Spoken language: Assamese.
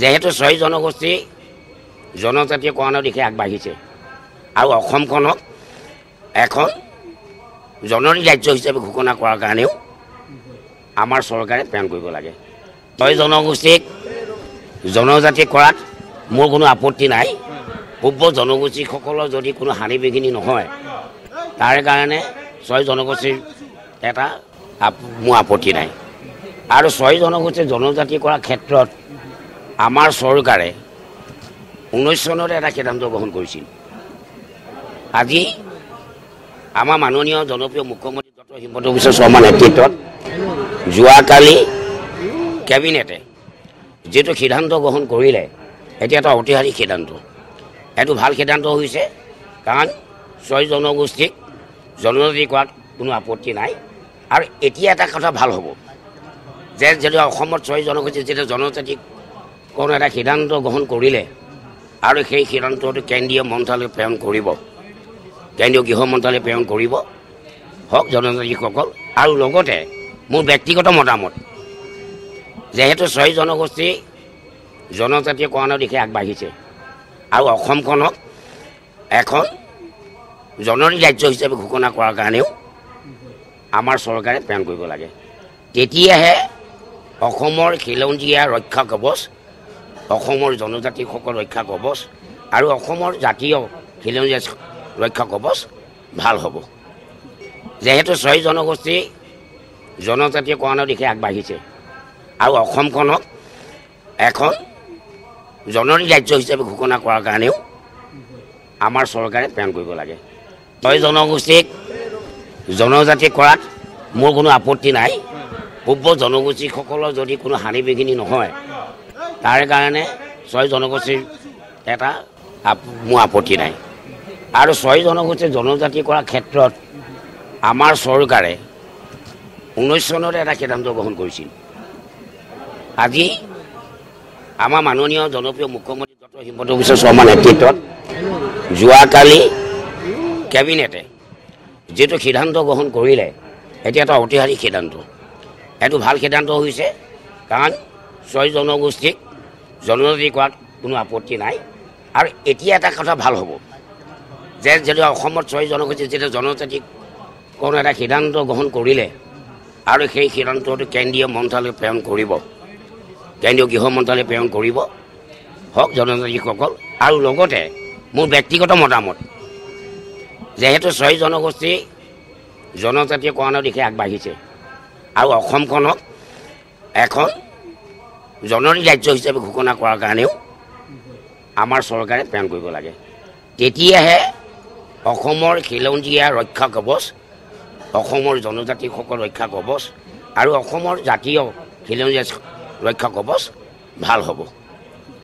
যেহেতু 6 জনগোষ্ঠী জনজাতীয়কৰণৰ দিশে আগবাঢ়িছে আৰু অসমখনক এখন জননী ৰাজ্য হিচাপে ঘোষণা কৰাৰ কাৰণেও আমাৰ চৰকাৰে প্ৰেৰণ কৰিব লাগে। 6 জনগোষ্ঠীক জনজাতি কৰাত মোৰ কোনো আপত্তি নাই। পূৰ্ব জনগোষ্ঠীসকলৰ যদি কোনো হানি বিঘিনি নহয় তাৰ কাৰণে 6 জনগোষ্ঠীৰ এটা মোৰ আপত্তি নাই। আৰু 6 জনগোষ্ঠী জনজাতি কৰাৰ ক্ষেত্ৰত আমাৰ চৰকাৰে 19 চনতে এটা সিদ্ধান্ত গ্ৰহণ কৰিছিল। আজি আমাৰ মাননীয় জনপ্ৰিয় মুখ্যমন্ত্ৰী ডক্টৰ হিমন্ত বিশ্ব শৰ্মাৰ নেতৃত্বত যোৱাকালি কেবিনেটে যেটো সিদ্ধান্ত গ্ৰহণ কৰিলে এটি এটা ঐতিহাসিক সিদ্ধান্ত। এটো ভাল সিদ্ধান্ত হৈছে কাৰণ 6 জনগোষ্ঠীক জনজাতি কৰাত কোনো আপত্তি নাই। আৰু এতিয়া এটা কথা ভাল হ'ব যে যদি অসমত 6 জনগোষ্ঠী যেটা জনজাতি কোনো এটা সিদ্ধান্ত গ্ৰহণ কৰিলে আৰু সেই সিদ্ধান্তটো কেন্দ্ৰীয় মন্ত্ৰালয় প্ৰেৰণ কৰিব, কেন্দ্ৰীয় গৃহ মন্ত্ৰালয় প্ৰেৰণ কৰিব হওক জনজাতিসকল। আৰু লগতে মোৰ ব্যক্তিগত মতামত যেহেতু 6 জনগোষ্ঠী জনজাতীয়কৰণৰ দিশে আগবাঢ়িছে আৰু অসমখনক এখন জননী ৰাজ্য হিচাপে ঘোষণা কৰাৰ কাৰণেও আমাৰ চৰকাৰে প্ৰেৰণ কৰিব লাগে। তেতিয়াহে অসমৰ খিলঞ্জীয়া ৰক্ষা কৱচ, অসমৰ জনজাতিসকল ৰক্ষা কৱচ আৰু অসমৰ জাতীয় খিলঞ্জীয়া ৰক্ষা কৱচ ভাল হ'ব। যেহেতু 6 জনগোষ্ঠী জনজাতীয়কৰণৰ দিশে আগবাঢ়িছে আৰু অসমখনক এখন জননী ৰাজ্য হিচাপে ঘোষণা কৰাৰ কাৰণেও আমাৰ চৰকাৰে প্ৰেৰণ কৰিব লাগে। 6 জনগোষ্ঠীক জনজাতি কৰাত মোৰ কোনো আপত্তি নাই। পূৰ্ব জনগোষ্ঠীসকলৰ যদি কোনো হানি বিঘিনি নহয় তাৰ কাৰণে 6 জনগোষ্ঠীৰ এটা মোৰ আপত্তি নাই। আৰু 6 জনগোষ্ঠী জনজাতি কৰাৰ ক্ষেত্ৰত আমাৰ চৰকাৰে 19 চনতে এটা সিদ্ধান্ত গ্ৰহণ কৰিছিল। আজি আমাৰ মাননীয় জনপ্ৰিয় মুখ্যমন্ত্ৰী ডক্টৰ হিমন্ত বিশ্ব শৰ্মাৰ নেতৃত্বত যোৱাকালি কেবিনেটে যেটো সিদ্ধান্ত গ্ৰহণ কৰিলে এটি এটা ঐতিহাসিক সিদ্ধান্ত। এটো ভাল সিদ্ধান্ত হৈছে কাৰণ 6 জনগোষ্ঠীক জনজাতি কৰাত কোনো আপত্তি নাই। আৰু এতিয়া এটা কথা ভাল হ'ব যে যদি অসমত 6 জনগোষ্ঠী যেটা জনজাতি কোনো এটা সিদ্ধান্ত গ্ৰহণ কৰিলে আৰু সেই সিদ্ধান্তটো কেন্দ্ৰীয় মন্ত্ৰালয় প্ৰেৰণ কৰিব, কেন্দ্ৰীয় গৃহ মন্ত্ৰালয় প্ৰেৰণ কৰিব হওক জনজাতিসকল। আৰু লগতে মোৰ ব্যক্তিগত মতামত যেহেতু 6 জনগোষ্ঠী জনজাতীয়কৰণৰ দিশে আগবাঢ়িছে আৰু অসমখনক এখন জননী ৰাজ্য হিচাপে ঘোষণা কৰাৰ কাৰণেও আমাৰ চৰকাৰে প্ৰেৰণ কৰিব লাগে। তেতিয়াহে অসমৰ খিলঞ্জীয়া ৰক্ষা কৱচ, অসমৰ জনজাতিসকল ৰক্ষা কৱচ আৰু অসমৰ জাতীয় খিলঞ্জীয়া ৰক্ষা কৱচ ভাল হ'ব।